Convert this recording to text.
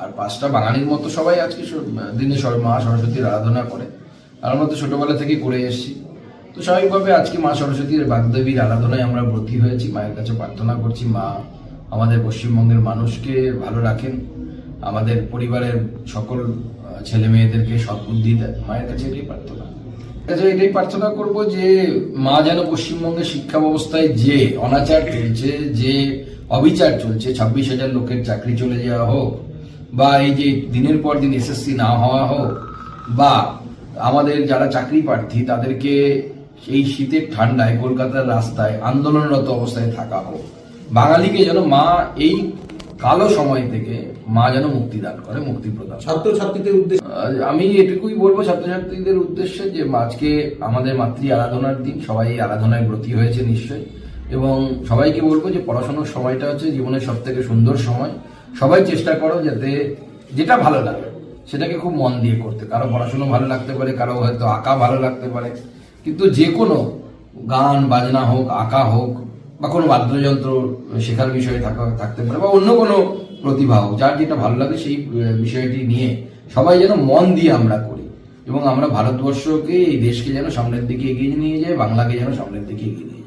আর 5টা বাঙালির মতো সবাই আজকে দিনে মা সরস্বতীর আরাধনা করে, আর আমরা তো ছোটবেলা থেকেই করে এসেছি। তো স্বাভাবিকভাবে আজকে মা সরস্বতীর বাগদেবীর আরাধনায় আমরা ব্রতী হয়েছি, মায়ের কাছে প্রার্থনা করছি মা আমাদের পশ্চিমবঙ্গের মানুষকে ভালো রাখেন, আমাদের পরিবারের সকল ছেলে মেয়েদেরকে সদ্বুদ্ধি দেয়। মায়ের কাছে এটাই প্রার্থনা করব যে মা যেন পশ্চিমবঙ্গের শিক্ষা ব্যবস্থায় যে অনাচার চলছে, যে অবিচার চলছে, 26,000 লোকের চাকরি চলে যাওয়া হোক, বা এই যে দিনের পর দিন এসএসসি না হওয়া হোক, বা আমাদের যারা চাকরি প্রার্থী তাদেরকে এই শীতের ঠান্ডায় কলকাতার রাস্তায় আন্দোলনরত অবস্থায় থাকা হোক, বাঙালিকে যেন মা এই কালো সময় থেকে মা যেন মুক্তি দান করে, মুক্তি প্রদান। ছাত্রছাত্রীদের উদ্দেশ্যে আমি এটুকুই বলবো ছাত্রছাত্রীদের উদ্দেশ্যে যে আজকে আমাদের মাতৃ আরাধনার দিন, সবাই এই আরাধনায় ব্রতী হয়েছে নিশ্চয়ই, এবং সবাইকে বলবো যে পড়াশোনার সময়টা হচ্ছে জীবনের সব থেকে সুন্দর সময়। সবাই চেষ্টা করো যাতে যেটা ভালো লাগে সেটাকে খুব মন দিয়ে করতে। কারো পড়াশোনা ভালো লাগতে পারে, কারো হয়তো আঁকা ভালো লাগতে পারে, কিন্তু যে কোনো গান বাজনা হোক, আঁকা হোক, বা কোনো বাদ্যযন্ত্র শেখার বিষয়ে থাকতে পারে, বা অন্য কোনো প্রতিভা হোক, যার যেটা ভালো লাগে সেই বিষয়টি নিয়ে সবাই যেন মন দিয়ে আমরা করি, এবং আমরা ভারতবর্ষকে, এই দেশকে যেন সামনের দিকে এগিয়ে নিয়ে যাই, বাংলাকে যেন সামনের দিকে এগিয়ে নিয়ে যাই।